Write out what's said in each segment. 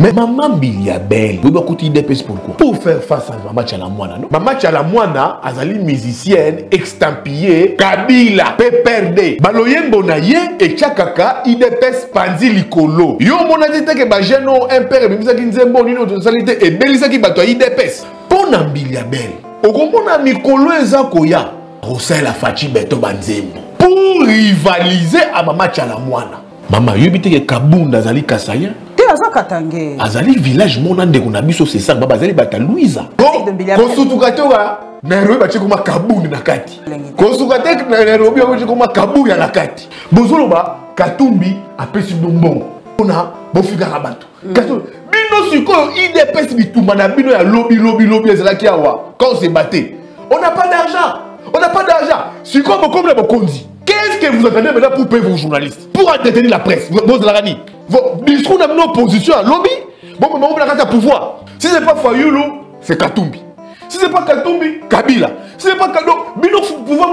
Mais maman Biliabel, vous avez côté IDPS pourquoi? Pour faire face à Maman Tchalamouana, non? Maman Tchalamouana, azali musicienne, extampillée, Kabila, PPRD, Baloyembo na ye, et Tchakaka, IDPS Panzi Likolo. Yo mona dit que ba geno impère, mais ça qui nzembo ni notre salité et belisa qui bato IDPS. Pour na Biliabel, okomona mikolo ezakoya, Rosa la Fachi Beto Banzembo. Pour rivaliser à Maman Tchalamouana. Maman, yobite que Kabunda azali Kasaya. Azali village monande kuna biso c'est ça baba azali bata Louisa. Kosutukatora Nairobi bache kuma Kabunda na kati. Kosutukatek Nairobi bache kuma Kabunda na kati. Bozoloba Katumbi apesi bombon. Ona bofika rabato. Katumbi bino siko IDPS bituma na bino ya lobby ezalaki awa. Quand on s'est battu, on n'a pas d'argent. On n'a pas d'argent. Siko comme le bokonzi. Qu'est-ce que vous attendez maintenant pour payer vos journalistes? Pour entretenir la presse, vos Larani. Vos discours dans nos oppositions à lobby. Bon, mais on a pouvoir. Si ce n'est pas Fayoulou, c'est Katumbi. Si ce n'est pas Katumbi, Kabila. Si ce n'est pas Kabila, pouvoir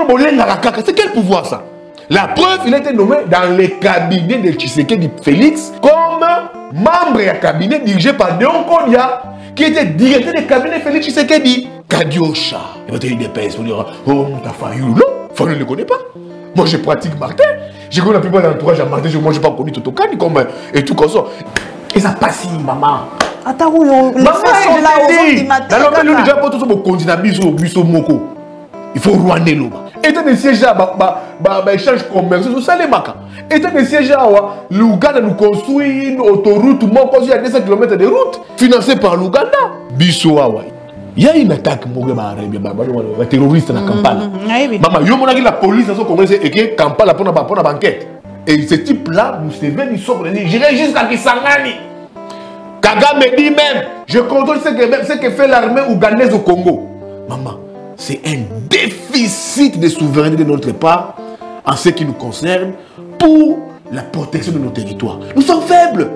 c'est quel pouvoir ça? La preuve, il a été nommé dans le cabinet de Tshisekedi Félix comme membre du cabinet dirigé par Néon Konya, qui était directeur du cabinet Félix Tshisekedi. Kadiosha. Il va te dire des pays pour dire, oh, t'as Fayoulou. Non, Fayoulou ne le connaît pas. Moi, je pratique Martin. Je connais la plupart de l'entourage à Martin. Moi, je n'ai pas connu Totokani comme et tout comme ça. Et ça passe, maman. Attends, où les faits sont là aujourd'hui matin. Alors, quand on déjà pas tout ça pour continuer à biso moko. Il faut rouaner l'eau. Et dans les sièges à échange commercial, c'est ça les maca. Et dans les sièges à l'Ouganda nous construit une autoroute, moi, il y a 200 km de route financée par l'Ouganda. Biso Hawaii. Il y a une attaque, un terroriste dans Kampala. Maman, la police a commencé à Kampala pour la banquette. Et ce type-là, vous savez, il sort de j'irai jusqu'à Kisangani. Kagame dit même, je contrôle ce que fait l'armée ougandaise au Congo. Maman, c'est un déficit de souveraineté de notre part en ce qui nous concerne pour la protection de nos territoires. Nous sommes faibles.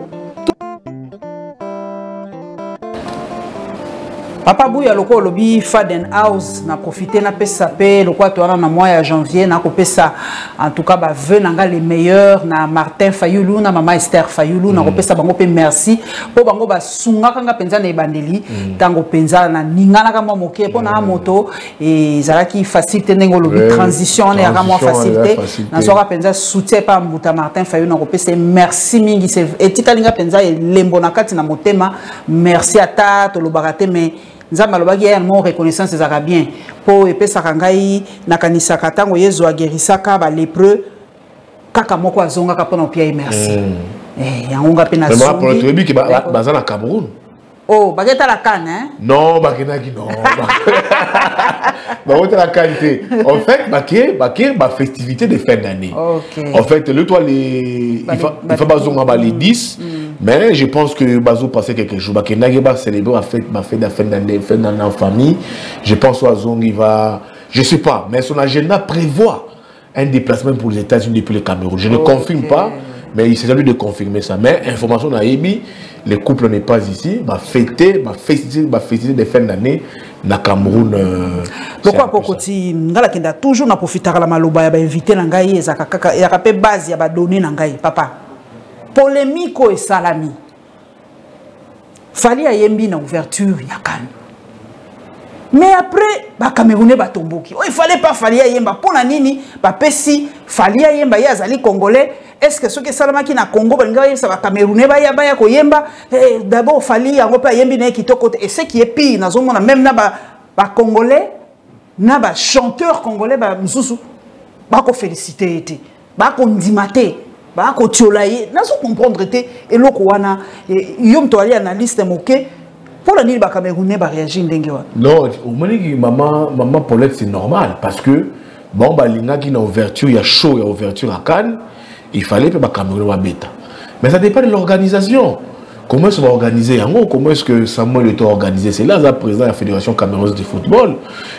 Papa Bouya loko lobi Faden House na profiter na pesa pe loko toana na mois de janvier na ko pesa en tout cas ba vœux nanga les meilleurs na Martin Fayoulou na maman Esther Fayoulou na ko pesa bango pe merci po bango ba sunga kanga penza na ebandeli tango penza na ningana ka moke po na moto et zalaki facilité nengo lobi transition na ka mo facilité na soka penza soutien pa mbuta Martin Fayoulou na ko pesa merci mingi c'est etita linga penza lembo na kati na motema merci ata to lobarate mais Nzamba lobaki ya mon reconnaissance des Arabiens pour epesaka ngai nakanisaka tango yezo agerisaka ba lépreux kaka moko azonga ka pona pia merci yango ngape na songi. Mais pour le truc bazana Cameroun. Oh, bageta la canne hein? Non, bakenaki non. Bageta la qualité. En fait, ba festivité de fin d'année. OK. En fait, le toi les il faut bazonga les 10. Mais je pense que Bazo passait quelques jours. Bakenagi va célébrer ma fête de fin d'année en famille. Je pense que Azong il va, je sais pas, mais son agenda prévoit un déplacement pour les États-Unis depuis le Cameroun. Je ne confirme pas, mais il s'est jamais de confirmer ça. Mais information dans Ebi, le couple n'est pas ici. Ma fêter de fin d'année na Cameroun. Pourquoi pokoti ngala kenda toujours na profiter la maloba ya ba inviter na ngai ezaka kaka ya kapé base ya ba donner na ngai papa. Polémique et salami. Fallait à yembi na ouverture ya kan. Mais après, ba Camerounais ba tomboki. Oh, il fallait pas fallait à yemba pona nini ba pesi fallait à yemba ya azali congolais. Est-ce que ceux qui salama qui na Congo ba ngai ça ba Camerounais ba ya ko yemba d'abord fallait à ngopa yembi na kitoko et ce qui est pire na zomona même na ba congolais na ba chanteur congolais ba msusu ba ko féliciter été ba ko ndimate ba ko tiolaye na so comprendre te eloko wana yom to ali analyste moké pour la nil ba Camerounais ba réagir ndenge wa non au moni ki maman Paulette c'est normal parce que bon ba linga qui na ouverture il y a show il y a ouverture à Cannes il fallait que ba Camerounais ba bêta mais ça dépend de l'organisation comment est-ce qu'on va organiser comment est-ce que Samuel est organisé c'est là la président de la Fédération camerounaise de football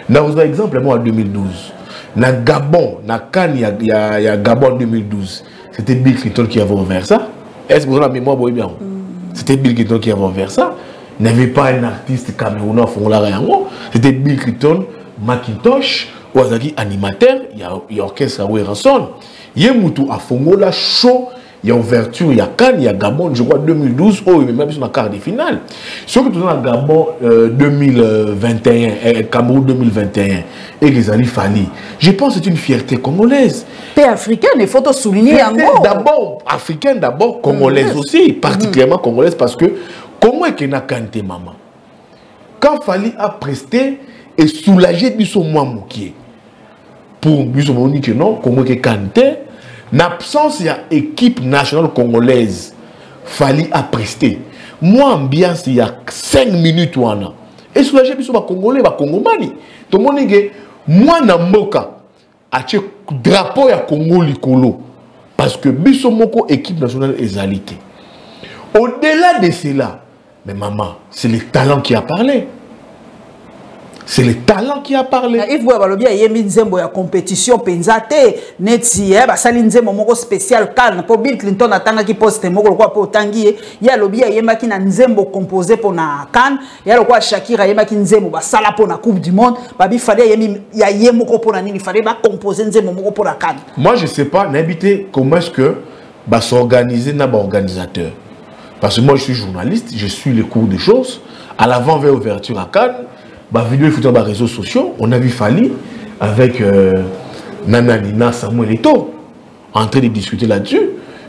na vous exemple moi en 2012 na Gabon na Cannes il y a Gabon en 2012. C'était Bill Clinton qui avait ouvert ça. Est-ce que vous avez la mémoire bien? C'était Bill Clinton qui avait ouvert ça. Il n'y avait pas un artiste camerounais au c'était Bill Clinton, Macintosh, Ouazaki animateur, il y a orchestre à Ouéranson. Il y a Moutou à Fongola show, il y a ouverture, il y a Cannes, il y a Gabon, je crois 2012, oh, il y a même sur la quart de finale. Ce que tu as Gabon 2021, Cameroun 2021, et les Ali Fali, je pense que c'est une fierté congolaise. Pays africaine, il faut souligner d'abord, africaine d'abord, congolaise aussi, particulièrement congolaise, parce que comment est-ce qu'il a canté, maman? Quand Fali a presté et soulagé Bisso Mouamoukié, pour Bisso Mouamoukié, non, Congo qui canté, l'absence il y a équipe nationale congolaise, Fali a presté. Moi, ambiance, il y a 5 minutes, et soulagé Bisso Congolais, Congomani. Tout le monde dit, moi, Namboka, a drapeau ya Congo likolo parce que biso moko équipe nationale ezalité. Au-delà de cela, mais maman, c'est le talent qui a parlé. C'est le talent qui a parlé. Il faut avoir bien yemi nzembo ya compétition penzate neti ba sali nzembo moko spécial calme pour Bill Clinton atanga ki poste moko kwa po tangi ya lobia yema ki na nzembo composé pour na Cannes ya lokwa Shakira yema ki nzembo ba sala pour na Coupe du monde ba bi fallait yemi ya yemoko pour na nini fallait ba composer nzembo moko pour la Cannes. Moi je sais pas n'habiter comment est-ce que ba s'organiser na ba organisateur. Parce que moi je suis journaliste, je suis les cours des choses à l'avant vers ouverture à Cannes. Bah, vidéo sur les réseaux sociaux, on a vu Fali avec Nananina Samuel Eto'o en train de discuter là-dessus.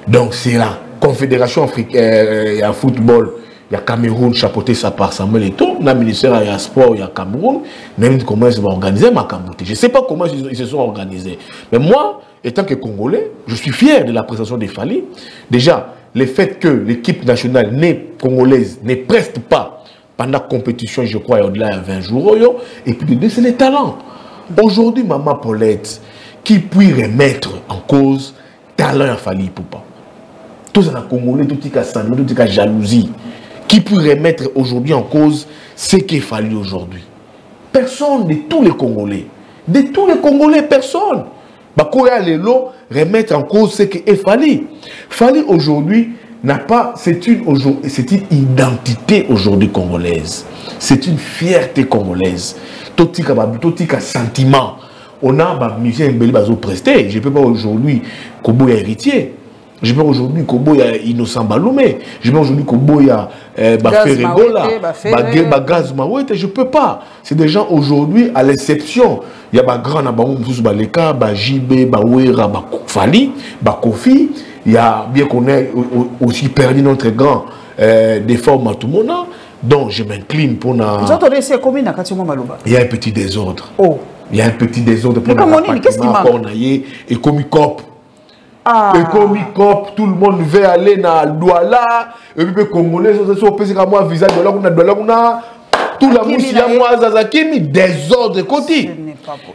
Donc c'est la Confédération africaine, il y a football, il y a Cameroun chapeauté ça par Samuel Eto'o, le ministère il y a sport, il y a Cameroun, même comment ils vont organiser ma Cameroun. Je ne sais pas comment ils se sont organisés. Mais moi, étant que Congolais, je suis fier de la prestation de Fali. Déjà, le fait que l'équipe nationale congolaise ne preste pas pendant la compétition, je crois, au-delà de 20 jours, et puis de deux, c'est les talents. Aujourd'hui, maman Paulette, qui peut remettre en cause talent à Fali Poupa. Tout ça, Congolais, tout ça, tout ça, jalousie. Qui peut remettre aujourd'hui en cause ce qu'il Fali aujourd'hui? Personne de tous les Congolais. De tous les Congolais, personne. Bakoya Lelo remettre en cause ce qu'il Fali. Fali aujourd'hui n'a pas, c'est une identité aujourd'hui congolaise. C'est une fierté congolaise. Totika sentiment. On a un musicien bazo presté. Je ne peux pas aujourd'hui Kobo ya héritier. Je peux pas aujourd'hui Kobo ya Innocent Baloumé. Je peux pas aujourd'hui Kobo ya Ferregola, Gaz Mawete. Je ne peux pas. C'est des gens aujourd'hui, à l'exception, il y a des grands Nabaou, Baleka, JB, Bawera, Fali, Kofi. Il y a bien qu'on ait aussi perdu notre grand défort Matumona, donc je m'incline pour na. Il y a un petit désordre. Oh. Il y a un petit désordre pour qu'est-ce qui m'a et comme cop. Ah. Et comme cop, tout le monde veut aller na Douala et puis les Congolais sont pesés comme moi visage Douala tout la mousse y a moi Zazakimi désordre côté.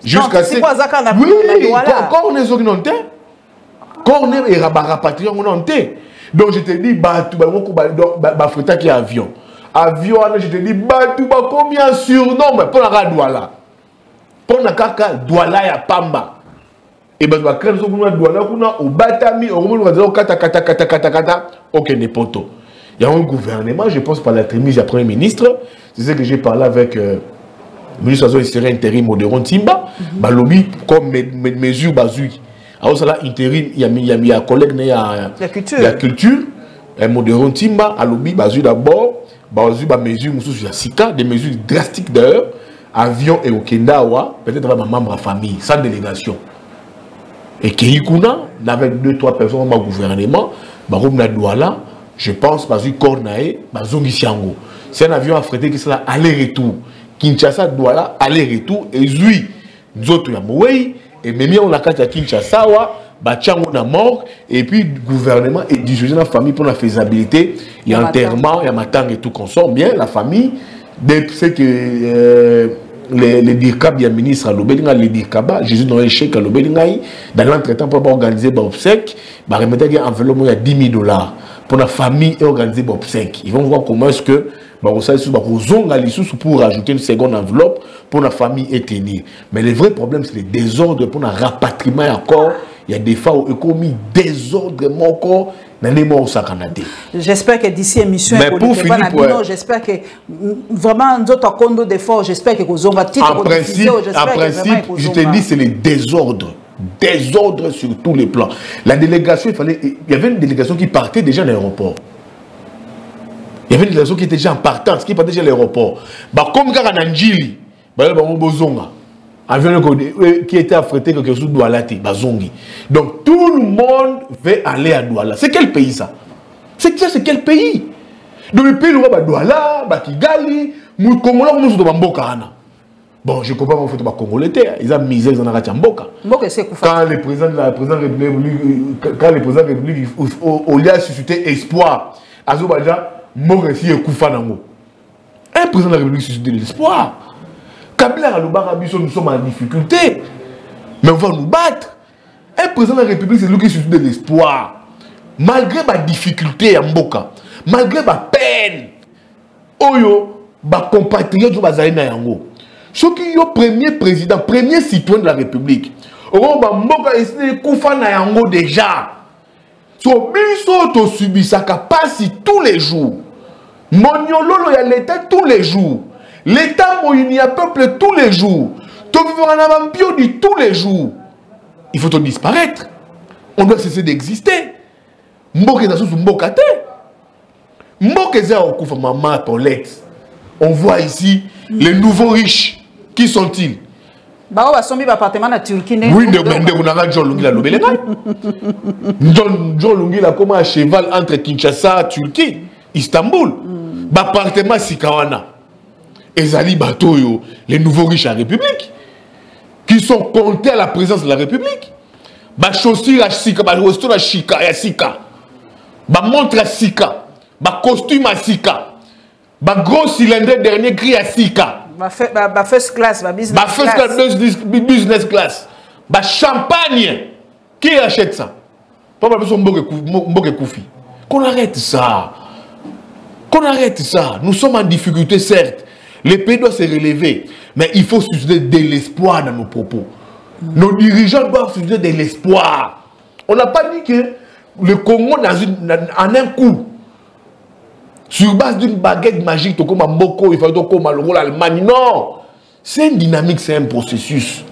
Jusqu'à ce oui, quand on est orienté. Quand on est rapatrié, on est. Donc je te dis, Bafreta qui est avion. Avion, je te dis, combien surnom pour la Douala. Pour la Kaka, Douala ya Pamba. Et bien, quand on a Douala, on a au Batami, on a kata, ok, n'est pas tout. Il y a un gouvernement, je pense par la trimise du Premier ministre, c'est ce que j'ai parlé avec le ministre de l'Intérieur intérim Modéron Timba, lobby comme mesure basui. Alors, ça là, intérim, il y a un collègue de la culture, Modéron Timba, à lobby, basui d'abord, basui, mesure, des mesures drastiques d'ailleurs, avion et au Kendawa, peut-être avec ma membre à famille, sans délégation. Et Keikuna, avec 2-3 personnes dans le gouvernement, Douala, je pense, basui Kornae, Bazongi Siango. C'est un avion affrété qui sera aller-retour. Kinshasa, Douala, aller-retour, et lui, nous autres, et même on a quand à Kinshasa, on a mort, et puis le gouvernement est discuté dans la famille pour la faisabilité, il y a enterrement, il y a matang et tout consomme bien, la famille, c'est que les DIRCAB, il y a ministre à l'Obélinga, les DIRCAB, Jésus dans l'échec à l'Obélinga, dans l'entretemps pour organiser des obsèques, il y a un enveloppe de $10 000 pour la famille et organiser des obsèques. Ils vont voir comment est-ce que pour rajouter une seconde enveloppe pour la famille et tenir. Mais le vrai problème, c'est le désordre pour le rapatriement encore. Il y a des fois où il y a commis désordre mon corps. J'espère que d'ici l'émission, j'espère que vraiment d'autres condos d'efforts, j'espère que vous avez en principe, je te dis, c'est le désordre. Désordre sur tous les plans. La délégation, il y avait une délégation qui partait déjà à l'aéroport. Il y avait une délégation qui était déjà en partance, qui partait déjà à l'aéroport. Comme quand on a Njili, avion qui était affrété quelque chose de Douala, Bazongi. Donc tout le monde veut aller à Douala. C'est quel pays ça? C'est quel pays? Donc le pays, le Douala, Kigali, Congolais, nous sommes Mboka. Bon, je comprends en fait les Congolais, ils ont misé dans la Mboka. Quand le président de la République, au lieu de susciter espoir, Azobaja, Moressi et Koufa Nango. Un président de la République suscite de l'espoir. Kabila Alobarabiso, nous sommes en difficulté. Mais on va nous battre. Un président de la République, c'est lui qui suscite de l'espoir. Malgré ma difficulté à Mboka, malgré ma peine, Oyo, ma compatriote, Bazalina Yango. Ceux qui sont premier président, premier citoyen de la République, Mboka est Koufa Yango déjà. So biso to subisaka pasi tous les jours. Moniololo ya l'État tous les jours. L'État moyini a peuple tous les jours. To vivre en avampio dit tous les jours. Il faut disparaître. On doit cesser d'exister. Mboka na sous mboka te. Mboka za okufa maman Paulette. On voit ici les nouveaux riches. Qui sont-ils? Bah on sombi appartement na Turquie. Oui, on a John Lungi la lobeleka. John Lungi la comme un cheval entre Kinshasa, Turquie, Istanbul. Appartement Sikawana. Ezali Batoyo, les nouveaux riches à la République, qui sont comptés à la présence de la République. Ba chaussures à Sika, ba restaurant à Sika, à Sika. Ba montre à Sika, ba costume à Sika. Ba gros cylindre dernier cri à Sika. Ba first class, ba business class. Ba first class, business class. Ba champagne. Qui achète ça? Pas mal de Mboke Koufi. Qu'on arrête ça. Qu'on arrête ça. Nous sommes en difficulté, certes. Le pays doit se relever. Mais il faut susciter de l'espoir dans nos propos. Nos dirigeants doivent susciter de l'espoir. On n'a pas dit que le Congo, en un coup, sur base d'une baguette magique, comme Mboko, il faut comme l'Allemagne. Non, c'est une dynamique, c'est un processus.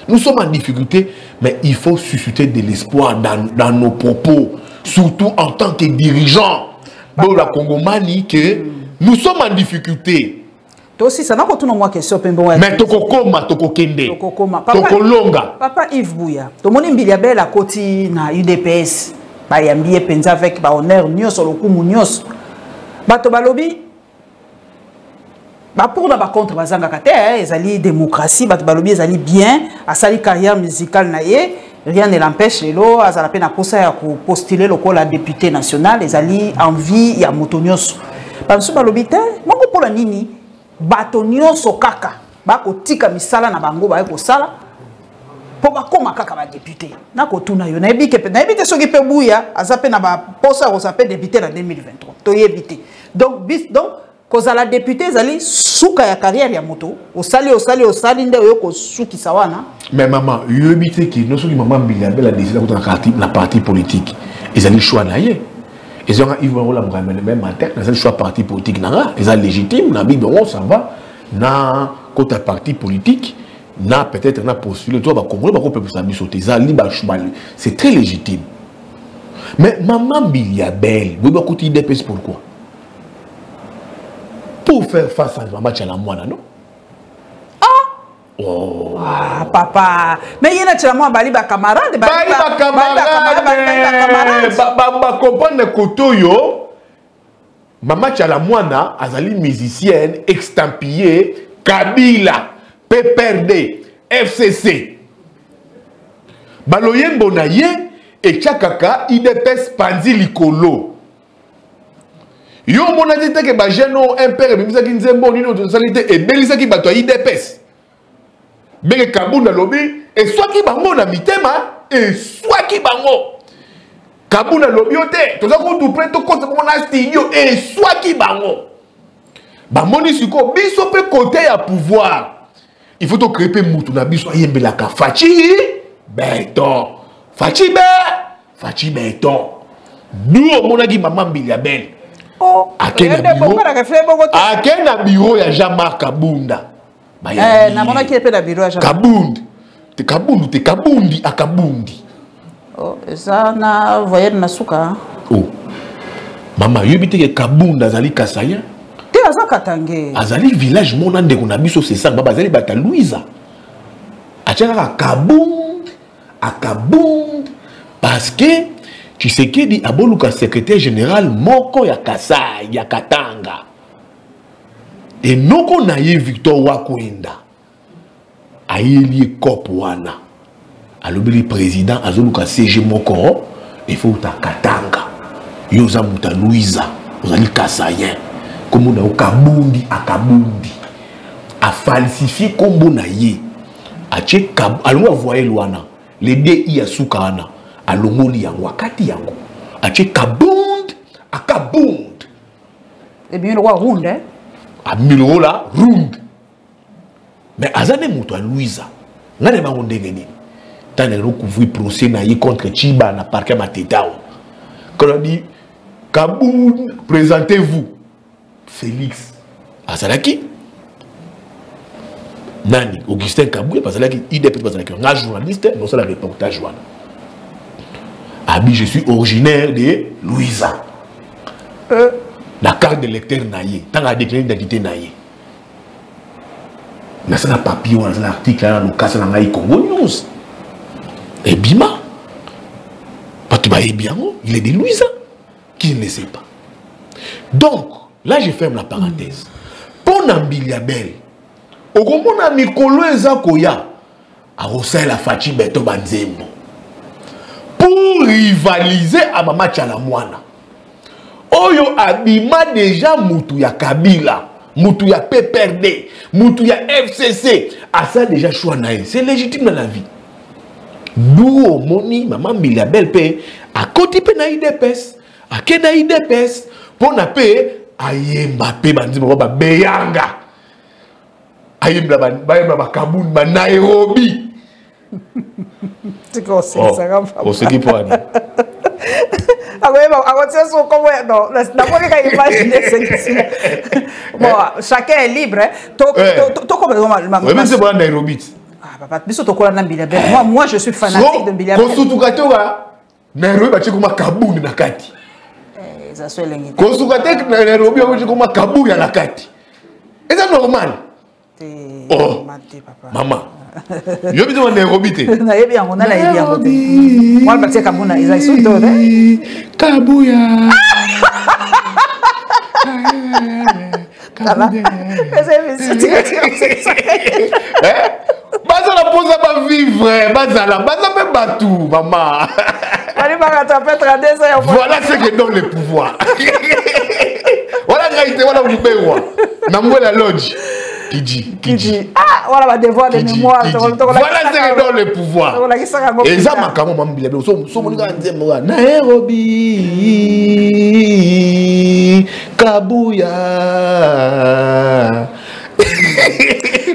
Nous sommes en difficulté, mais il faut susciter de l'espoir dans nos propos, surtout en tant que dirigeants. Dans la Congomanie, que nous sommes en difficulté. Aussi, ça n'a pas tout le monde question. Mais Tokokoma, Tokokende, Tokolonga. Papa Yves Bouya, tout le monde est bien à côté na UDPS. Bah, il y a bien pensé avec honneur, nios sur le coup, nios. Bato balobi ba pour na ba contre bazanga kate ezali démocratie bato balobi ezali bien asali carrière musicale na ye rien ne l'empêche lelo azala pe na posa ya ko postuler lokola député national ezali envie ya motonios banso balobi te moko pola nini bato nyonso kaka ba ko tika misala na bango ba ko sala po ba koma kaka ba député na ko tuna yo na ebite soki pe buya azape na ba posa ko sape député na 2023 to yebite donc koza la député zali suka ya carrière ya moto osali nde yo ko suki sawana mais maman yebite ki no soki maman Mbiliabe la décider na parti politique ezali choix na ye ezanga ils vont la même matin na choix parti politique na ezali légitime na bible on ça va na côté parti politique na peut-être na postuler toi ba congolais ba ko peut ça biso ezali ba chubali c'est très légitime mais maman Mbiliabe vous ba côté DPS pourquoi pour faire face à maman Tchalamwana non oh ah, papa mais il y a Tchalamwana bali ba camarade ba comprendre koto yo maman Tchalamwana azali musicienne extampillée Kabila PPRD FCC baloyembo na ye et tchakaka IDPS panzi likolo yo mona dit que ba jeno impère bimisa ki nzembo nino to salite e belisa ki bato IDPS beke kabunda lobi et soit ki bango na mitema et soit ki bango kabunda lobi ote to za ko tout près to ko na studio et soit ki bango ba moni siko biso pe côté ya pouvoir il faut to créer pe mutu na biso yembela ka fachi beton fachi beton nous mona ki maman Mbiliabe akena bureau ya Jean-Marc Kabunda na mona ki pe na bureau ya Kabunda te kabundu te kabundi akabundi. Oh, ça na voyé na suka. Oh. Maman, yobite ke kabunda azali Kasaïen. Te aza Katangé. Azali village mona ndeko na biso c'est ça baba azali bata Louisa. Achaka kabund akabund parce que tu sais que dit aboluka secrétaire général moko ya Kasai ya Katanga. Et noko na ye Victor Wakwenda. Ayeli kop wana. Alobeli président azoluka CG moko il faut ta Katanga. Yoza muta Louisa, ozali Kasaïen. Comme on a kabundi akabundi. A falsifié kombo na ye. A che kab alwa voyer loana. Les deux y a soukana. A longoli yango wakati yango. A che kabund akabund. Et bien le roi round hein. A milo la round. Mais azane muta Louisa. Ngane bango ndenge nini. Tane recouvrir procès na ye contre Chiba na parquet Matetao. Quand on dit Kaboun, présentez-vous. Félix Azalaki. Nani, Augustin Kabou, Azalaki, il est peut-être un journaliste, non c'est le reportage. Abi, je suis originaire de Louisa. La carte de lecteur naïe, tant la déclaré d'identité naïe. Mais c'est un papier, un article, dans le cas de la Congo News. Et Bima, il est de Louisa. Qui ne le sait pas. Donc, là je ferme la parenthèse. Pour Nambilia Belle, au moment où Mikolo Ezakoya a reçu la Fachi Beto Banzembo pour rivaliser à Mama Chalamwana. Oyo abima déjà Moutou ya Kabila, Moutou ya PPRD, Moutou ya FCC. A ça déjà choix naïe. C'est légitime dans la vie. D'où Moni, Maman Mbilia Belle paix à côté de l'IDPS. A kena IDPS pour na paix ayemba pe banzimo ba beyanga ayemba ba Kaboun ba Nairobi. C'est quoi ça comme ça. On se dit pas. Bon, chacun est libre. Même c'est pour Nairobi. Moi, je suis fanatique de Mbilia Belle. Nairobi ba chikuma Kaboun na kati. Konsukatek na Nairobi ba chikuma Kaboun ya na kati. Est-ce normal? Oh, maman. Yo biso na Nairobi te. Na yebi yango na yebi yango te. Moi ba tia Kaboun na ils sont tous Kabouya. Bazala posa ba vivre, bazala pe batou, maman. Voilà ce que donne le pouvoir. Voilà ngaïté, voilà Moubewa. Namoué la lodge. Kiji. Ah, voilà ma devoir de mémoire. Voilà ce que donne le pouvoir. Et ça m'a quand même Mbilia Belle. So monika nzembo Nairobi. Kabouya.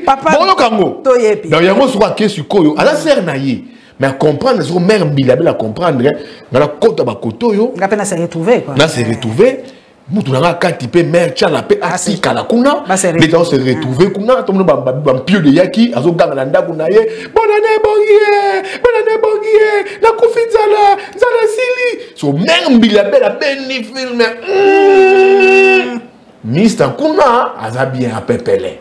Papa. Bon Kango. Donc yango soit que sur koyo. Ala ser naïe. Mais à comprendre, c'est mère Mbilia Belle à comprendre. Dans la côte à Bakotoyo. La peine à se retrouver quoi. Là, se retrouver. Moutounanga katipe mère tchala pe asi kalakuna. Les gens se retrouver kuna. Tout le monde va pio de yaki. Azo ganga nanda kunaye. Bonne année bongier. La kufizala. Zala sili. So mère Mbilia Belle a béni film. Mista kuna. Aza bien à pepele.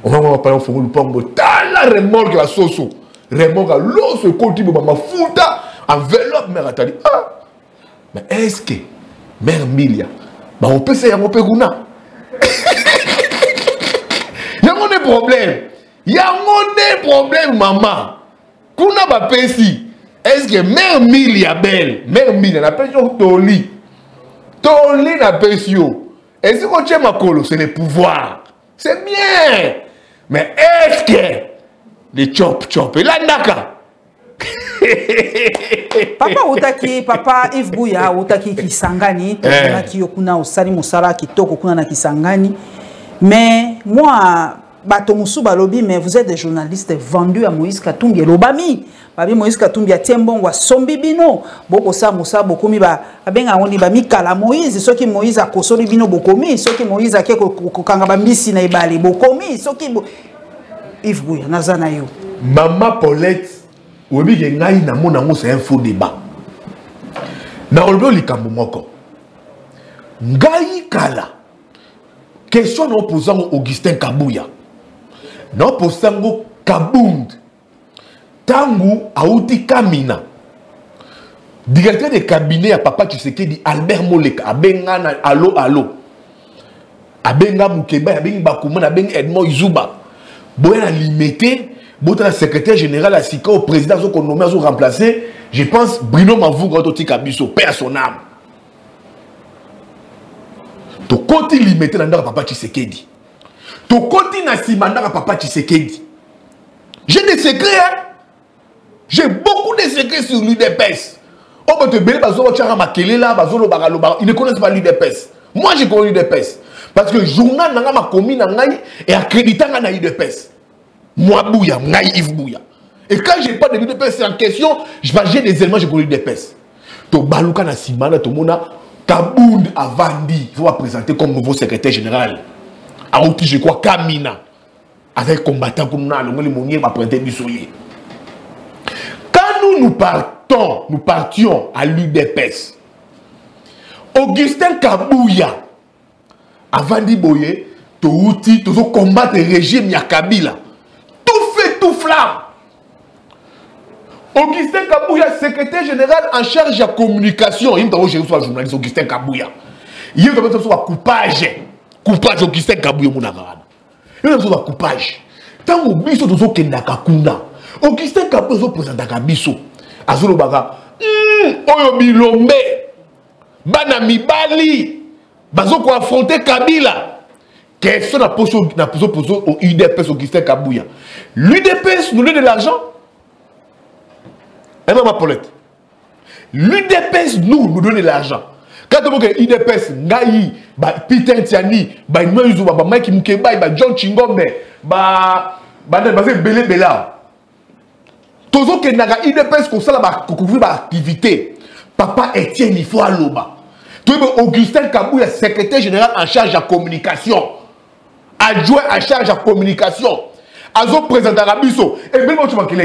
On va parler au fond du pombo. Tala remorque la soso. Remorque à l'eau se continue. Ma fouta. Enveloppe mère a dit. Ah. Mais est-ce que mère Mbilia bah on peut se on peut guna. Il y a des problèmes. Il y a des problèmes maman. Kuna ba pesi. Est-ce que mère Mbilia Belle, mère Mbilia na pesio Toli. Toli na pesio. Est-ce que tu makolo c'est le pouvoir. C'est bien. Mais est-ce que les chop et la naka Papa Yves Bouya utaki Kisangani ki yokuna osali musala kitoko kuna na Kisangani mais moi bato musu balobi mais vous êtes des journalistes vendus à Moïse Katumbi lobami babi Moïse Katumbi a tiembongo sombi bino boko sa musa bokomi ba abenga ngondi ba mikala Moïse soki Moïse a kosoli bino bokomi soki Moïse a ke kokanga ba mbisi na ibali bokomi soki Yves Bouya nazana yo Maman Paulette, oui, c'est un faux débat. Dans le likambo moko. Ngai kala. Question non posant Augustin Kabouya. Non posant Kabound. Tangu Aouti Kamina. Directeur de cabinet à Papa Tshisekedi Albert Moleka. Abenga na allo. Abenga Mukeba, abenga Bakouma, abenga Edmond Izuba. Boya limité. Boya secrétaire général à Sika au président qu'on nommé à remplacer. Je pense Bruno Mavouga Toti Kabiso, père son âme. To koti limité dans Papa Tshisekedi. To koti na simanda Papa Tshisekedi. J'ai des secrets, hein? J'ai beaucoup de secrets sur l'UDPS. Oh, mais tu es ils ne connaissent pas l'UDPS. Moi, je connais l'UDPS. Parce que le journal n'a pas commis et accrédité dans l'UDPS. Moi, Bouya, Yves Bouya. Et quand je parle de l'UDPS en question, j'ai des éléments, je connais l'UDPS. To Balouka na Simana, to Mona, Kabound a Vandi, il faut présenter comme nouveau secrétaire général. Aouti, je crois, Kamina. Avec combattant comme nous, le va présenter du soleil. Quand nous partions à l'UDPS, Augustin Kabouya, avant d'y boyer, tu combattre le régime Yakabila. Tout fait, tout flamme. Augustin Kabouya, secrétaire général en charge de la communication. Il y a un journaliste, Augustin Kabouya. Il y a un coupage. Coupage, Augustin Kabouya, mon amarade. Il y a un coupage. Tant que vous avez Augustin Kabouya, président Kabiso. Azolo Baga. Oyo Bilombe. Bana Mibali. Bazo ko affronter Kabila. Question na poso au UDPS Augustin Kabouya. L'UDPS nous donne de l'argent. Et ma Paulette. L'UDPS nous donne de l'argent. Quand on dit l'UDPS, Ngaï, Peter Tiani, Noizouba, Mike Mukeba, John Chingombe, Belé Bela. Tozo que naga IDPS comme ça la couvrir l'activité. Papa Etienne il faut à l'oba. Augustin Kabouya, secrétaire général en charge de la communication. Adjoint en charge de la communication. Azo président Arabiso. Et bien moi tu m'as qu'il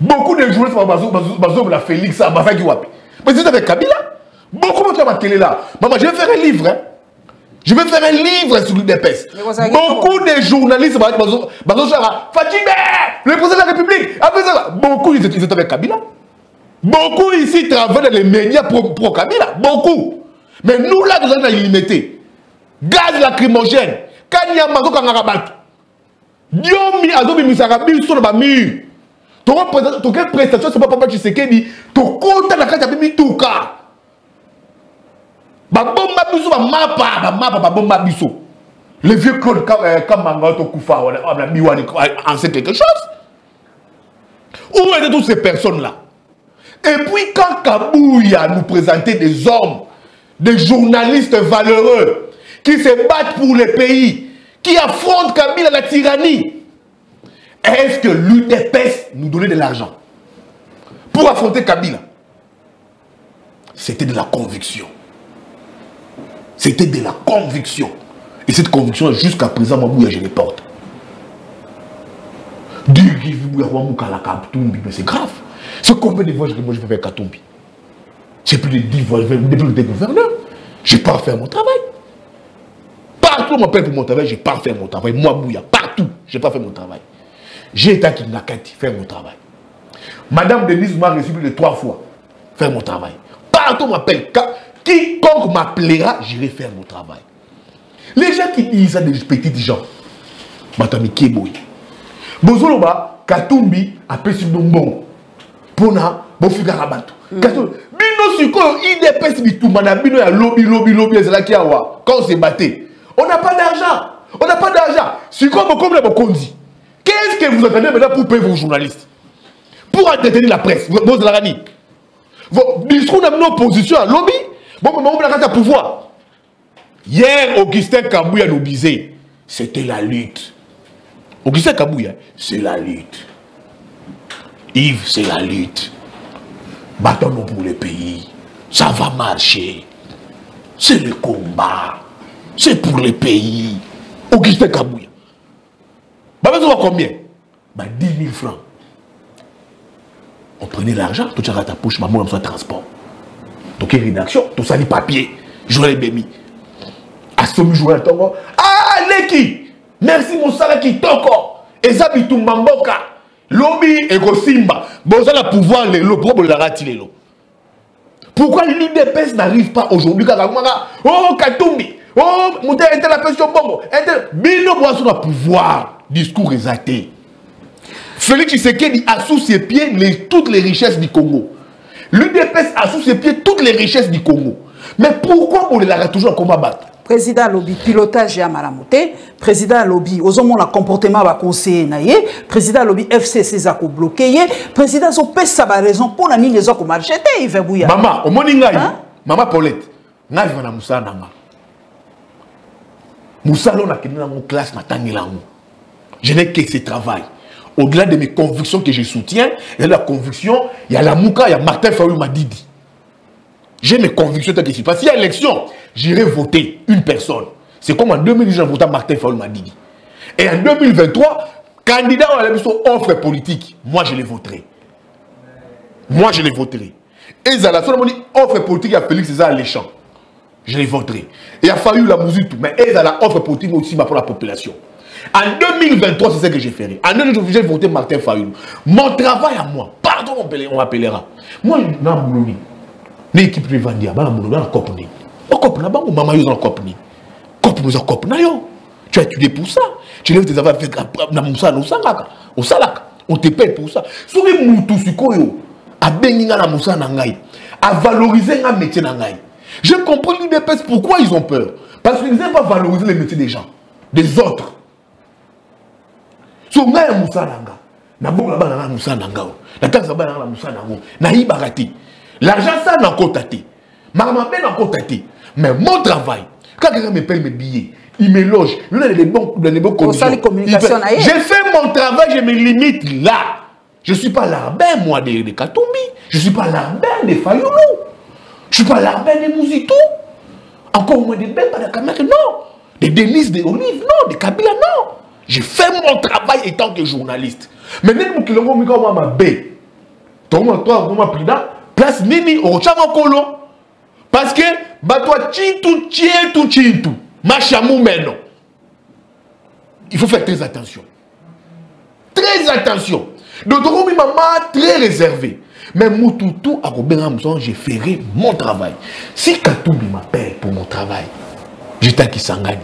beaucoup de journalistes Bazo la Félix à Bafaki Wapi. Mais c'est avec Kabila. Beaucoup de gens qui là. Maman, je vais faire un livre. Hein. Je vais faire un livre sur l'UDPS. Beaucoup de journalistes, Fatime, le président de la République, beaucoup ils étaient avec Kabila. Beaucoup ici travaillent dans les médias pro Kabila. Beaucoup. Mais nous là, nous sommes illimités. Gaz lacrymogène. Kanya Mazo Kangarabat. Diomi Azobi Misarabi sur le mur. Ton prestation, c'est pas Papa Tshisekedi. Ton compte à la carte a mis tout cas. Babomba biso babomba biso. Le vieux Claude Kamanga Koufa en sait quelque chose. Où étaient toutes ces personnes-là? Et puis quand Kabouya nous présentait des hommes, des journalistes valeureux, qui se battent pour le pays, qui affrontent Kabila la tyrannie, est-ce que l'UDPS nous donnait de l'argent pour affronter Kabila? C'était de la conviction. C'était de la conviction. Et cette conviction, jusqu'à présent, Mabouya, je les porte. Mais c'est grave. C'est combien de voyages que moi je vais faire Katumbi? J'ai plus de 10 voyages, depuis le gouverneur. Je pars faire mon travail. Partout on m'appelle pour mon travail, je pars faire mon travail. Moi, Bouya, partout, je pars faire mon travail. J'ai été à Kinakati, faire mon travail. Madame Denise m'a reçu plus de 3 fois, faire mon travail. Partout on m'appelle. Quiconque m'appellera, j'irai faire mon travail. Les gens qui disent ça, des petits gens, Matami Keboy. Bozoloba, Katumbi, appelle sur Nombon. Pona, Bofiga Rabato. Bino Suko, IDPS Bitumana, Bino ya lobby, quand on s'est battu. On n'a pas d'argent. On n'a pas d'argent. Suko, comme la Bokondi. Qu'est-ce que vous attendez maintenant pour payer vos journalistes? Pour entretenir la presse, vos Larani. Vos discours dans nos oppositions à lobby. Bon, on a un pouvoir. Hier, Augustin Kabouya nous disait, c'était la lutte. Augustin Kabouya, c'est la lutte. Yves, c'est la lutte. Battons-nous pour le pays. Ça va marcher. C'est le combat. C'est pour le pays. Augustin Kabouya. Bah, vous voyez combien? bah 10 000 francs. On prenait l'argent, tout ça à ta poche, maman, on soit transport. Donc, rédaction, tout ça, les papiers, j'aurais bémi. À ce jour, ah, Leki, merci, mon salaki, toko, et ça, bitou mamboka, lobby, et Simba. Bon, ça, le pouvoir, le problème, la rati, pourquoi l'UDPS n'arrive pas aujourd'hui? Oh, Katumbi, oh, Mouté, était la pension bombe, Bino Boisson a pouvoir, discours exalté. Félix Tshisekedi a sous ses pieds toutes les richesses du Congo. L'UDPS a sous ses pieds toutes les richesses du Congo. Mais pourquoi on les a toujours en combat battre? Président lobby pilotage ya malamoté, président lobby ozomon la comportement va conseiller naie, président lobby FCC za ko bloquer, président so pesa ba raison pour na nini zo ko marcher te ive buya. Maman, omoni ngai, maman Paulette, ngai va na Moussa nanga. Moussa lo na kina mon classe na tangilango. Je n'ai que ce travail. Au-delà de mes convictions que je soutiens, il y a la conviction, il y a la Mouka, il y a Martin Fayulu Madidi. J'ai mes convictions tant que si il y a élection, j'irai voter une personne. C'est comme en 2010, j'ai voté Martin Fayulu Madidi. Et en 2023, candidat à l'élection offre politique, moi je les voterai. Moi je les voterai. Et ça la seule offre politique à Félix César Léchant. Je les voterai. Et il a fallu la musique tout, mais elle a la offre politique aussi pour la population. En 2023, c'est ce que j'ai fait. En 2023, j'ai voté Martin Fayulu. Mon travail à moi, pardon, on m'appellera. Moi, je suis dans l'équipe de Vandia, je suis dans la Copni. Je suis dans la Copni. Tu as étudié pour ça. Tu lèves tes affaires avec Moussa, au Salak. On te paye pour ça. Si tu es Moutou Sukoyo, à Benginga na Moussa Nangaï, à valoriser un métier Nangaï. Je comprends l'UDPS pourquoi ils ont peur. Parce qu'ils n'aiment pas valoriser les métiers des gens, des autres. So nga ya Moussa Nanga, na bonga ba na Moussa Nanga, na taxa ba na Moussa Nanga, na ibarati. L'argent ça n'a cotaté. Maman ben n'a cotaté. Mais mon travail, quand quelqu'un me paye mes billets, il me loge, il y a des bonnes conditions. J'ai fait mon travail, je me limite là. Je ne suis pas l'arbin, moi, de Katumbi. Je ne suis pas l'arbin de Fayulu. Je ne suis pas l'arbin de Mouzito. Encore moins de Bemba de Kamere, non. De Denise de Olive, non. De Kabila, non. J'ai fait mon travail étant que journaliste. Mais même si je suis place Nini au Kolo. Parce que, toi, Chintu, Machamou Meno. Il faut faire très attention. Très attention. Donc, maman très réservé. Mais Moutoutou, à je ferai mon travail. Si Katumbi m'appelle pour mon travail, j'étais à Kisangani.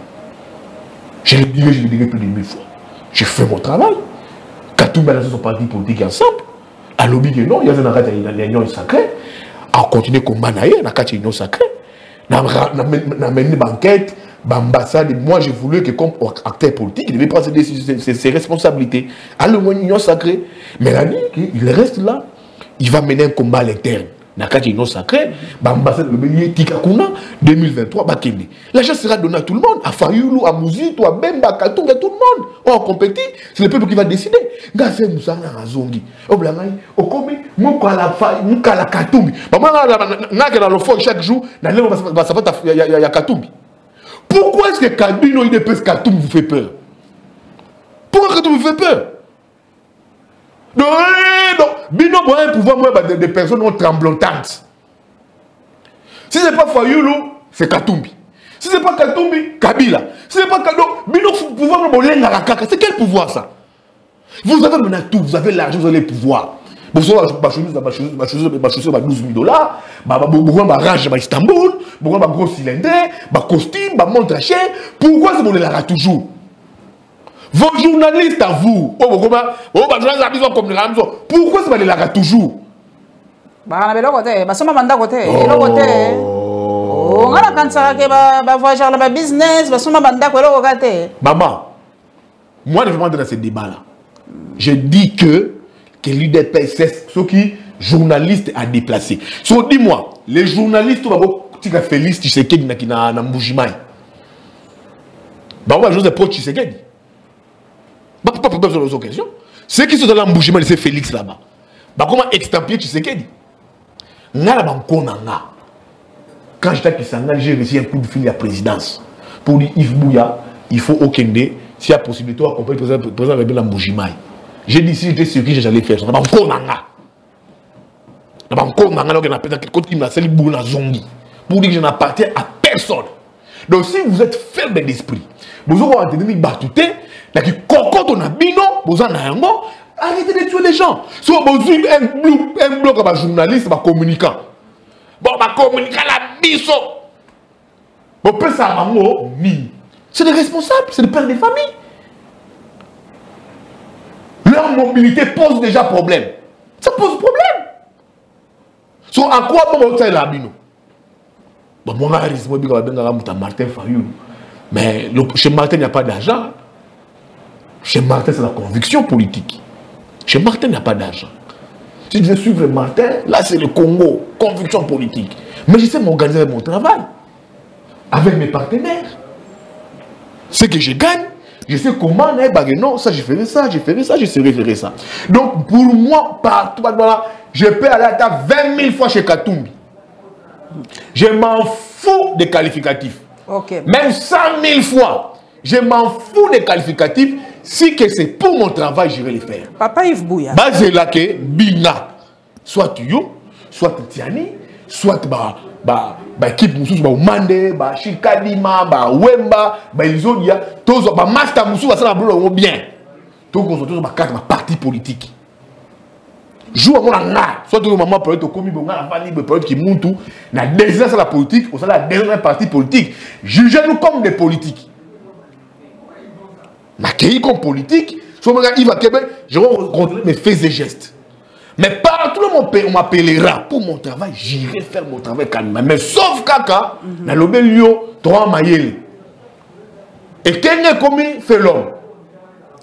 Je le dirai plus de 1000 fois. Je fais mon travail. Katumbi a son parti politique ensemble. À l'objet de non, il y a une union sacrée. À continuer combat, il y a une union sacrée. Dans une banquette, l'ambassade, moi je voulais que comme acteur politique, il devait prendre ses responsabilités. À l'union sacrée. Mais la nuit, il reste là. Il va mener un combat à l'interne. Dans une union sacrée, l'ambassade de Tikakuna, 2023, l'argent sera donné à tout le monde. À Fayulu, à Mouzito, à Bemba, à Katunga, à tout le monde. On compétit. C'est le peuple qui va décider. Gase Moussa Razongi. Oblangay, Okomi, Moukala Katumbi. N'a le fond chaque jour, il y a Katumbi. Pourquoi est-ce que Kadino il dépêche Katumbi vous fait peur? Pourquoi Katumbi vous fait peur? Non, Bino a un pouvoir des personnes non tremblotantes. Si ce n'est pas Fayulu, c'est Katumbi. Si ce n'est pas Katumbi, Kabila. Si ce n'est pas Kado, Bino pouvoir c'est quel pouvoir ça? Vous avez maintenant tout, vous avez l'argent, vous avez les pouvoirs. Vous avez 12 000 $, vous avez rage à Istanbul, vous avez un gros cylindre, un costume, un montre à chien. Pourquoi vous voulez la toujours? Vos journalistes à vous, pourquoi vous allez la toujours? Maman, moi je vais rentrer dans ce débat-là. Je dis que l'UDPS, c'est ce qui journaliste a déplacé. So, dis-moi, les journalistes, tu vas Félix Tshisekedi qui na Mbujimaï. Bah, je vous ai proche Tshisekedi. Pas besoin de questions. Ceux qui sont dans l'embouchement, c'est Félix là-bas. Bah, comment extampier Tshisekedi? Quand j'étais à Kisangani, j'ai reçu un coup de fil à la présidence. Pour dire Yves Bouya, il faut au Kende, s'il y a possibilité, accompagner le président de l'embouchement. J'ai dit si j'étais sur qui j'allais faire ça. Je n'ai pour dire que je n'appartiens à personne. Donc si vous êtes faible d'esprit, vous avez entendu batouté, arrêtez de tuer les gens. Si vous avez un bloc à journaliste, un communicant. Bon, un communicant la biso. C'est les responsables, c'est les pères des familles. Leur mobilité pose déjà problème. Ça pose problème. So, à quoi bon ça la bino? Bon, moi, Martin Fayulu. Mais chez Martin, il n'y a pas d'argent. Chez Martin, c'est la conviction politique. Chez Martin, il n'y a pas d'argent. Si je veux suivre Martin, là, c'est le Congo, conviction politique. Mais je sais m'organiser mon travail avec mes partenaires. Ce que je gagne, je sais comment, non, ça, je ferai ça, je ferai ça, je ferai ça. Donc, pour moi, partout, je peux aller à 20 000 fois chez Katumbi. Je m'en fous des qualificatifs. Okay. Même 100 000 fois, je m'en fous des qualificatifs. Si que c'est pour mon travail, je vais les faire. Papa Yves Bouya. Basé là que Bina, soit Yo, soit Tiani, soit équipe Moussous, Mande, Chikadima, Wemba, Izodia, tous les Master Moussous, ça va bien. Tous les partis politiques. Joue à mon anga, soit tout le moment pour être commis, pour être qui monte tout, la désert la politique, au sein de la dernière partie politique. Jugez-nous comme des politiques. M'accueillir comme politique, soit mon gars Yves Québec, je vais contrôler mes faits et gestes. Mais partout le monde on m'appellera pour mon travail, j'irai faire mon travail calmement. Mais sauf caca, dans le Bélio, 3 maïels. Et qu'est-ce que commis fait l'homme?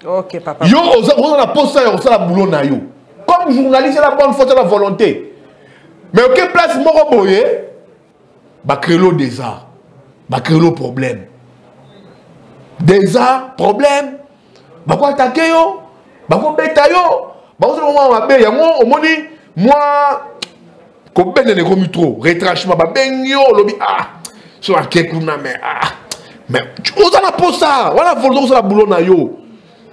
Ok, papa. Yo, on a posé ça, on a boulot na yo. Comme journaliste, c'est la bonne foi, c'est la volonté. Mais à quelle place moi boye? Bah créer des arts, bah créer le problème. Des arts, problème. Bah quoi attaquer yo? Bah quoi bêta yo? Bah au moment où on a moi au moni moi comme ben ne commis trop retranchement bah ben yo lobby sur un kekuna mais on a pas ça. Voilà volonté la boulot na yo.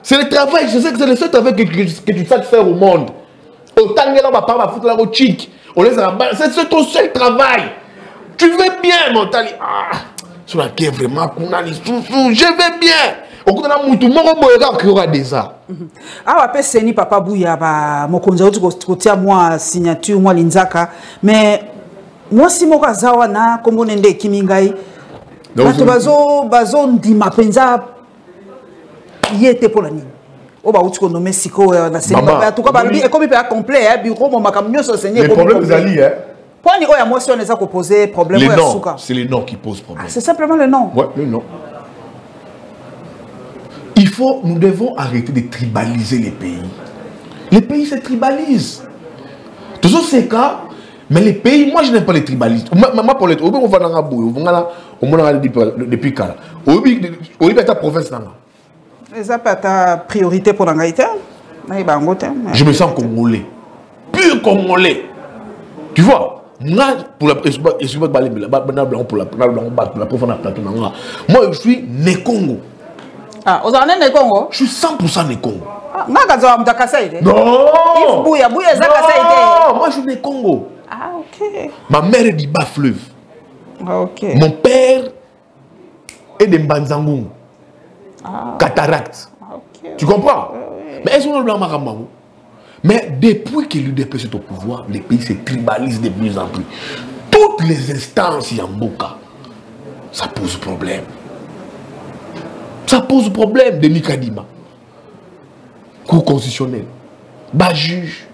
C'est le travail, je sais que c'est le seul travail que tu sais faire au monde. Autant que là, ma part, ma foutre là au chic. C'est ton seul travail. Tu veux bien, mon tali. Sur laquelle vraiment, je vais bien. Au coup de la moutou, mon robot qui aura des arts. Ah, après, c'est ni papa Bouya, mon conseiller, tu as moi signature, moi l'inzaka. Mais moi, si mon kazawa na, comme on est Kimingai, bazo ndima penza. Il était pour la nuit. Oh bah où tu connais Mexico na Sénégal. En tout cas bah lui comme il peut complet bureau mon macamio se saigner. Les problèmes zali hein. Point ni oya moi si on les a posé problème les noms, c'est les noms qui posent problème. C'est simplement le nom. Ouais, le nom. Nous devons arrêter de tribaliser les pays. Les pays se tribalisent. Toujours ces cas, mais les pays, moi je n'aime pas les tribalistes. Maman Paulette, on va dans la boue, on va depuis quand? On va ta province là. Ça pas ta priorité pour l'Angleterre. Je me sens congolais. Pur congolais. Tu vois, moi, pour la moi, je suis né Congo. Ah, vous avez né Congo? Je suis 100% né Congo. Non! Non, moi je suis né Congo. Ah, ok. Ma mère est du bas fleuve. Ah, ok. Mon père est de Mbanzangoum. Cataracte. Okay. Tu comprends? Oui. Mais est-ce qu'on a blanc Maramao? Mais depuis que l'UDPS est au pouvoir, les pays se tribalisent de plus en plus. Toutes les instances Yamboka, ça pose problème. Ça pose problème de Nikadima. Cour constitutionnelle. Bas juge.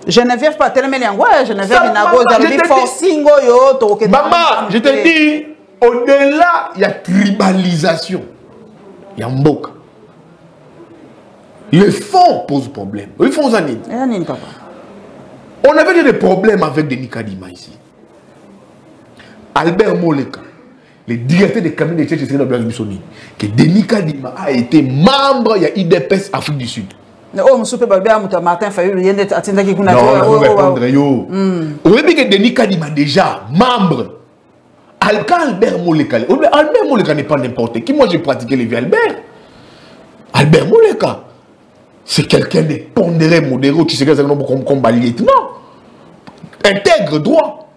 Geneviève pas tellement ouais, Geneviève maman, je te dis, au-delà, il y a tribalisation. Yamboka. Le fond pose problème. Le fond, on avait des problèmes avec Denis Kadima ici. Albert Moleka, le directeur des cabinets de Tchétché de Blaise Bissoni, que Denis Kadima a été membre de l'IDPS Afrique du Sud. Oh, monsieur Martin Fayulu, il y a des attendants qui connaissent. On veut dire que Denis Kadima déjà membre. Albert Moleka n'est pas n'importe qui. Moi, j'ai pratiqué les vies Albert. Albert Moleka. c'est quelqu'un de pondéré, modéré, tu sais que c'est un homme comme lieutenant. Intègre droit.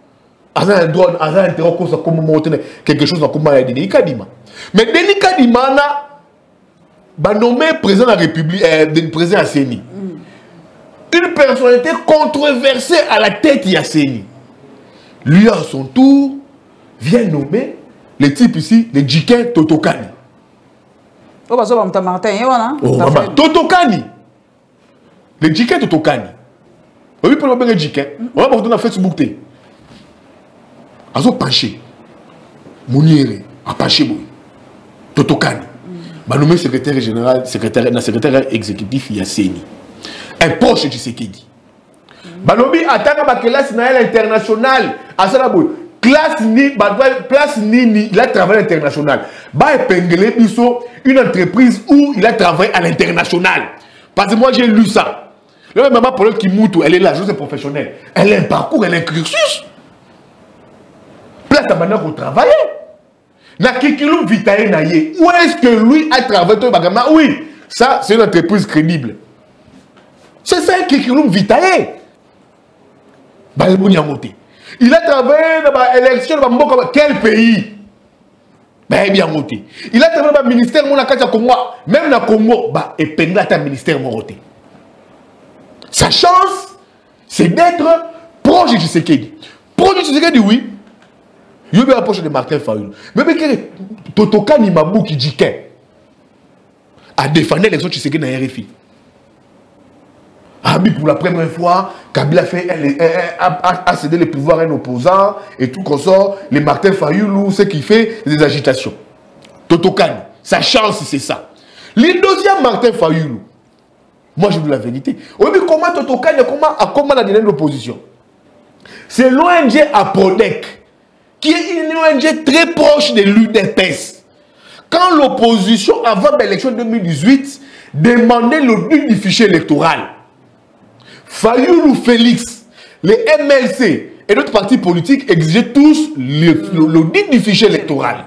À un droit, à un intérêt, quelque chose comme Denis Kadima. Mais Denis Kadima a nommé président de la République, président à Séni. Une personnalité controversée à la tête de Séni. Lui, à son tour, vient nommer le type ici, le Djiken Totokani. Oh, bah, ça va, Martin, Totokani. Le Djiken Totokani. Oui, pour le Djiken. On va voir dans Facebook. Azo penché. Mouniere. A penché, boy. Totokani. Bah, nommé secrétaire général, secrétaire exécutif, il y a Séni. Un proche de Tshisekedi. Balobi atanga ba classe nationale internationale asala boy classe ni place ni il a travaillé à l'international. Ba épingler biso une entreprise où il a travaillé à l'international. Parce que moi j'ai lu ça. Le maman pour qui moutou, elle est là, je professionnelle. Elle a un parcours, elle a un cursus. Place à maintenant pour travailler. Na kikilou vitae na ye. Où est-ce que lui a travaillé oui, ça c'est une entreprise crédible. C'est ça qui nous vitae. Il a travaillé dans l'élection de quel pays? Bien monté. Il a travaillé dans le ministère de Congo. Même dans le Congo, et pendant le ministère de sa chance, c'est d'être proche de Tshisekedi. Proche de Tshisekedi, oui. Il y a un proche de Martin Fayulu. Mais Totokani Mabou qui dit qu'il a défendu l'élection de Tshisekedi dans RFI. Pour la première fois, Kabila a cédé le pouvoir à un opposant et tout comme ça. Les Martin Fayulu, ce qui fait des agitations. Totokani, sa chance, c'est ça. Le deuxième Martin Fayulu, moi je vous dis la vérité. Oui, mais comment Totokani, comment la dernière opposition? C'est l'ONG Aprodec, qui est une ONG très proche de l'UDPS. Quand l'opposition, avant l'élection 2018, demandait l'audit du fichier électoral, Fayulu Félix, les MLC et d'autres partis politiques exigeaient tous l'audit du fichier électoral.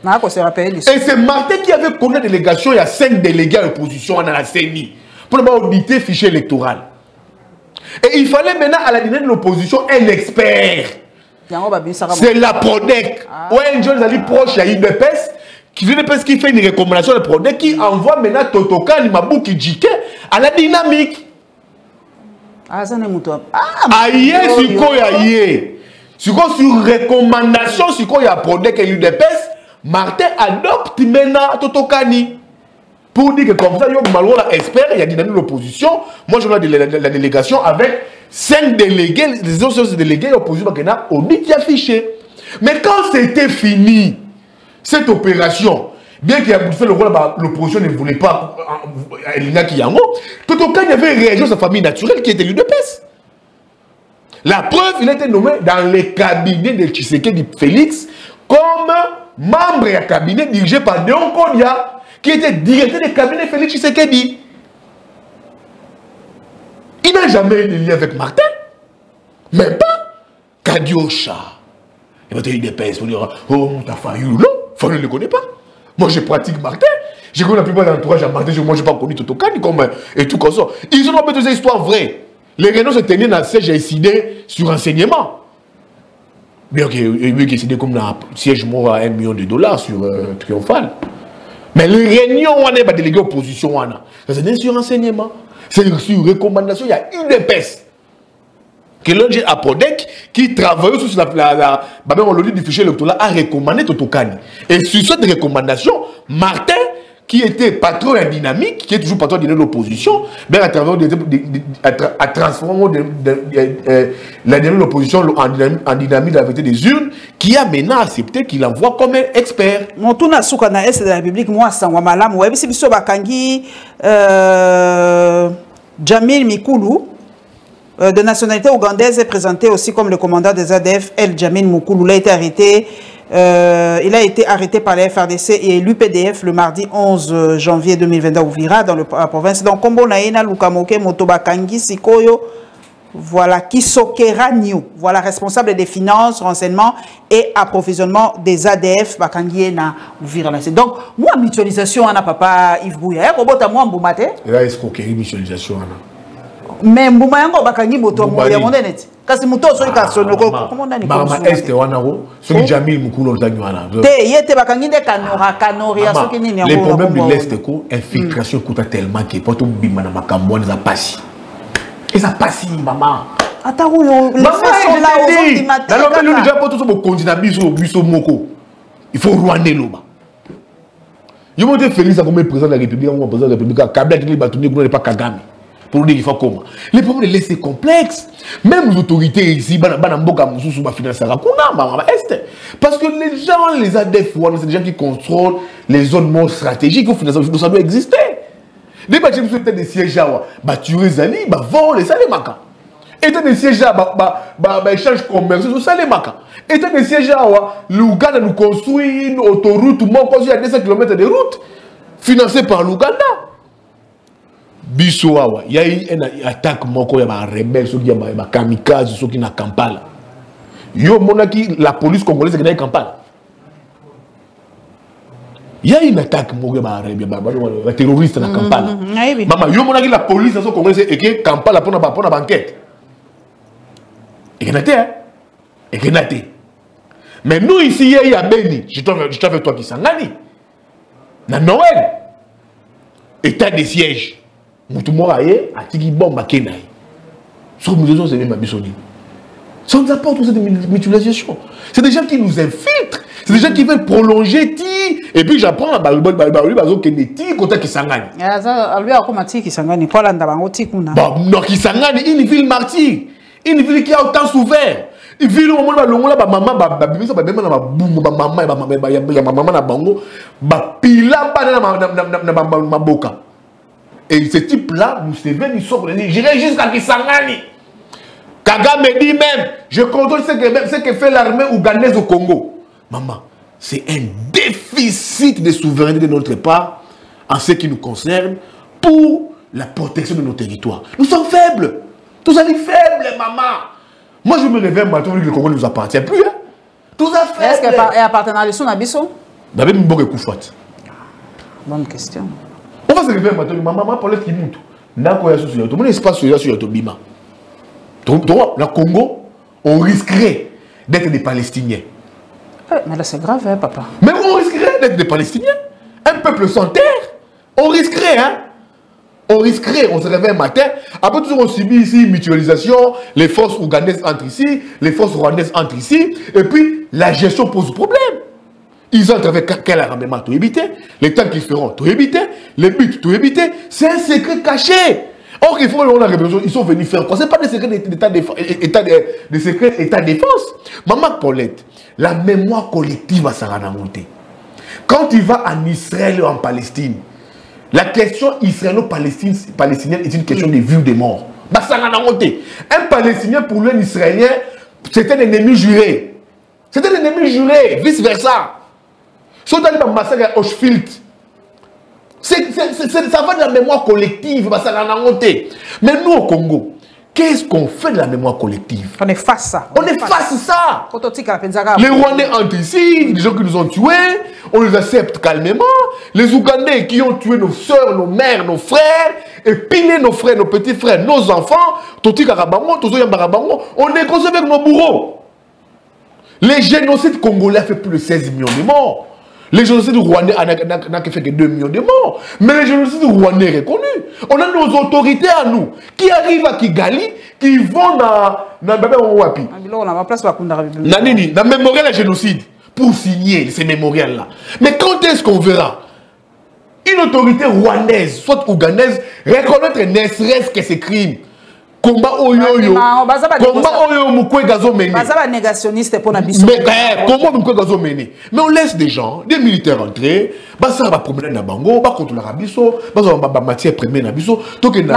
Et c'est Martin qui avait connu la délégation, il y a 5 délégués à l'opposition dans la CENI pour auditer le fichier électoral. Et il fallait maintenant à la dîner de l'opposition un expert. C'est la PRODEC. ONG est proche de l'IDPS qui fait une recommandation de PRODEC qui envoie maintenant Totokani Mabouki Djike à la dynamique. Aïe, sur recommandation, sur la PRODEC et l'UDPS, Martin adopte maintenant Totokani. Pour dire que comme ça, il y a un expert, il y a dynamique de l'opposition. Moi, je vois la délégation avec 5 délégués, les autres délégués de l'opposition qui ont audit qui affiché. Mais quand c'était fini, cette opération, bien qu'il y ait fait le rôle, l'opposition ne voulait pas Elina Kiyango, Totokani avait réagi à sa famille naturelle qui était l'UDPS. La preuve, il a été nommé dans le cabinet de Tshisekedi Félix comme membre du cabinet dirigé par Deon Kodia, qui était directeur du cabinet de Félix Tshisekedi. Il n'a jamais eu de lien avec Martin. Même pas. Kadiocha. Il va te dire des pèses pour dire oh, t'as failli. Non, Fayulu ne le connaît pas. Moi, je pratique Martin. J'ai connu la plupart de l'entourage à Martin. Moi, je n'ai pas connu Totokani et tout comme ça. Ils ont un peu des histoires vraies. Les réunions se tenaient dans le siège décidé sur enseignement. Bien qu'il y ait décidé comme dans le siège mort à $1 million sur Triomphal. Mais les réunions, on est délégué opposition. Ça se sur enseignement. C'est sur recommandation. Il y a une épaisse. Que l'ONG Aprodec qui travaille sur l'audit du fichier électoral a recommandé Totokani. Et sur cette recommandation, Martin, qui était patron de dynamique, qui est toujours patron de l'opposition, a transformé la dynamique de l'opposition en dynamique de la vérité des urnes, qui a maintenant accepté qu'il envoie comme un expert. Mon tour na souka na est de la République, moi, sans Wamalam, ouais, c'est biso bakangi Jamil Mikulu, de nationalité ougandaise, est présenté aussi comme le commandant des ADF, El Jamil Mikulu. Il a été arrêté par la FRDC et l'UPDF le mardi 11 janvier 2022 à Ouvira, dans la province. Donc, Kombo Naïna, Lukamoke, Motoba Kangi, Sikoyo, Voilà, Kisokera New, voilà, responsable des finances, renseignements et approvisionnement des ADF, Bakangie na Ouvira-la-Seine. Donc, moi, mutualisation, on a papa Yves Bouya, robot à moi, Mboumate. Et là, est-ce qu'on a une mutualisation? Mais Mbouma yango Bakangi Boto, moi, il y a mon net. Kasi Mouto, sur le cas, comment on a dit? Maman, est-ce Wanaro, ce qui Jamil Moukoulou, Zagnuana. Yete Bakangi de Kanora, Kanoria, ce qui n'est pas. Les problèmes de l'Est, infiltration coûte tellement que pour tout bimana Makambo, ils ont passé. Et ça passe, maman. Attends, les faits sont là aux autres matins. Alors, nous déjà pas tous au continent, biso moko. Il faut Rwanda là-bas. Je me dis Félix, comme président de la République, comme président de la République, Kabila qui va tourner pour ne pas Kagame. Pour dire qu'il faut comment. Les problèmes de l'Est, c'est complexe. Même les autorités ici, Banamboka, Moussou, financer la Est. Parce que les gens, les ADF, c'est des gens qui contrôlent les zones non stratégiques. Ça doit exister. Les bâtiments sont des sièges à tuer Zali, voler, ça les maca. Et des sièges à échange commercial, ça les maca. Et des sièges à l'Ouganda nous construit une autoroute, mon construit à 200 km de route, financée par l'Ouganda. Bissoawa, il y a eu une attaque, il y a un rebelle, il y a un kamikaze, ceux qui sont à Kampala. Yo, monaki, la police congolaise qui est à Kampala. Il y a une attaque, un terroriste dans Kampala. Maman, il y a la police dans Congolais et Kampala pour la banquette. Et qu'il y a mais nous ici, il y a Beni, je suis avec toi qui s'en gagne. Dans Noël, état de siège. Moutoumora a tiki bomba kenaï. Sur nous c'est même abissoni. Ça nous apporte toute cette mutualisation. C'est des gens qui nous infiltrent. C'est des gens qui veulent prolonger ti. Et puis j'apprends à Balbali qui n'est ti côté qui s'engage. Lui a comment ti qui s'engage. Paul Andabango ti kuna. Non qui s'engage une ville martyre, une ville qui a autant souffert. Une ville où on a l'ongola ba maman ba bimisa ba même na ba boum ba maman ba maman na bango ba pila ba na maboka. Et ce type-là, Museveni sort de dire, j'irai jusqu'à Kisangani. Kagame dit même, je contrôle ce que fait l'armée ougandaise au Congo. Maman, c'est un déficit de souveraineté de notre part, en ce qui nous concerne, pour la protection de nos territoires. Nous sommes faibles. Nous sommes faibles, maman. Moi, je me réveille maintenant que le Congo ne nous appartient plus. Hein. Nous sommes faibles. Est-ce qu'elle appartient à l'Isson Abisso? Bonne question. On va se réveiller maintenant, maman, pour l'être qui monte. Nako ya sur yoto, mon espace sur yoto bima. La Congo, on risquerait d'être des Palestiniens. Mais là c'est grave, hein, papa. Mais on risquerait d'être des Palestiniens. Un peuple sans terre, on risquerait, hein. On risquerait, on se réveille un matin. Après tout, on subit ici mutualisation, les forces ougandaises entrent ici, les forces rwandaises entrent ici, et puis la gestion pose problème. Ils entrent avec quel armement tout éviter, les temps qu'ils feront tout éviter, les buts tout éviter, c'est un secret caché. Or, il faut qu'on a révolution, ils sont venus faire quoi? Ce n'est pas des secrets d'état défense. Maman Paulette, la mémoire collective va s'en monter. Quand tu vas en Israël ou en Palestine, la question israélo-palestinienne est une question de vie ou de mort. Bah, ça va monter. Un Palestinien pour lui, un Israélien, c'est un ennemi juré. C'est un ennemi juré, vice-versa. Si on a un massacre à Auschwitz, ça va de la mémoire collective, ça va monter. Mais nous au Congo, qu'est-ce qu'on fait de la mémoire collective? On efface ça. On efface ça. Les Rwandais entrent ici, les gens qui nous ont tués, on les accepte calmement. Les Ougandais qui ont tué nos soeurs, nos mères, nos frères, et pilé nos frères, nos petits frères, nos enfants, on négocie avec nos bourreaux. Les génocides congolais ont fait plus de 16 millions de morts. Les génocides rwandais n'ont fait que 2 millions de morts. Mais les génocides rwandais reconnus. On a nos autorités à nous qui arrivent à Kigali, qui vont dans Wapi. On a ma place pour dans le mémorial de génocide pour signer ces mémorials-là. Mais quand est-ce qu'on verra une autorité rwandaise, soit ougandaise, reconnaître ne serait-ce que ces crimes? Combat oyo Mukwe Gazo mené. Négationniste pour Nabiso. Mais comment Mukwe Gazo mené? Mais on laisse des gens, des militaires entrer, ça va promener na bango, va contre l'Arabiso, va matière première Nabiso, et puis le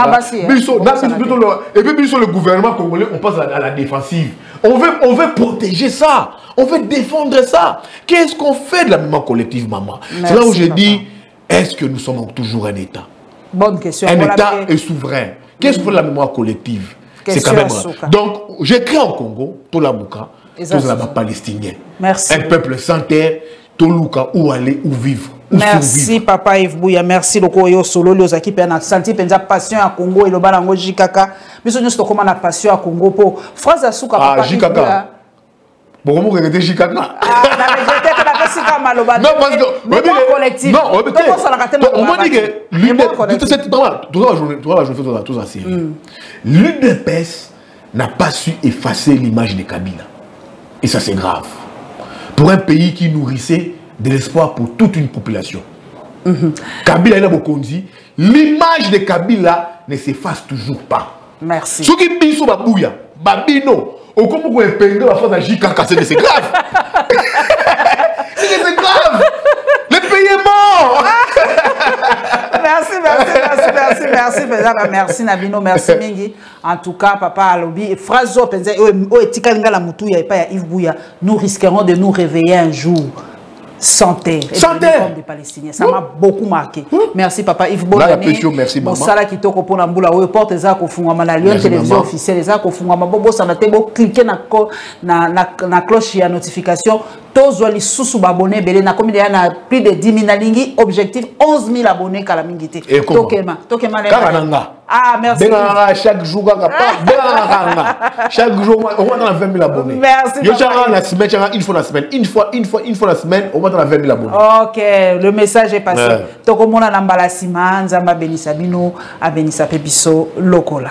gouvernement congolais, on passe à la défensive. On veut protéger ça, on veut défendre ça. Qu'est-ce qu'on fait de la mémoire collective, maman? C'est là où je dis, est-ce que nous sommes toujours un État? Bonne question. Un État est souverain. Qu'est-ce qu'on fait de la mémoire collective? C'est quand même grave. Donc, j'écris en Congo, Tolabouka, tous les Palestiniens. Merci. Un peuple sans terre, Toluka, où aller, où vivre. Merci Papa Yves Bouya, merci loko yo solo les équipes na senti penza passion à Congo et le balango Jikaka. Biso nous to comment na passion à Congo pour phrase asuka Papa Jikaka. Bon comment regretter Jikaka? Non parce que collectif. Non, on m'a dit que l'une des PES n'a pas su effacer l'image de Kabila. Et ça c'est grave. Pour un pays qui nourrissait de l'espoir pour toute une population. Kabila il a beaucoup dit, l'image de Kabila ne s'efface toujours pas. Merci. Ce qui biso babouya, babino, au comme vous épingez la face à Jikaka, c'est grave. C'est grave. Le pays est mort. Merci Nabino, merci Mingi. En tout cas, Papa Alobi, phrase nous risquerons de nous réveiller un jour. Santé. Santé. Des Palestiniens. Ça m'a beaucoup marqué. Merci Papa Yves Bolani. Merci maman. Sala qui toko pour Namboula. Oui, porte ça qu'on fout à la Lyon télévision officielle. Ça qu'on fout à Bobo. Ça n'a pas cliquer na cloche et notification. Tous les sous abonnés. Belé na combien na plus de 10 000 lingui. Objectif 11 000 abonnés calamingité. Tokema. Karananga. Ah merci. Chaque jour chaque jour on va dans 20 000 abonnés. Merci. Une fois la semaine. Une fois la semaine on va dans 20 000 abonnés. Ok, le message est passé. Tokomona nambala sima nzamba benisa bino abenisa pebiso lokola.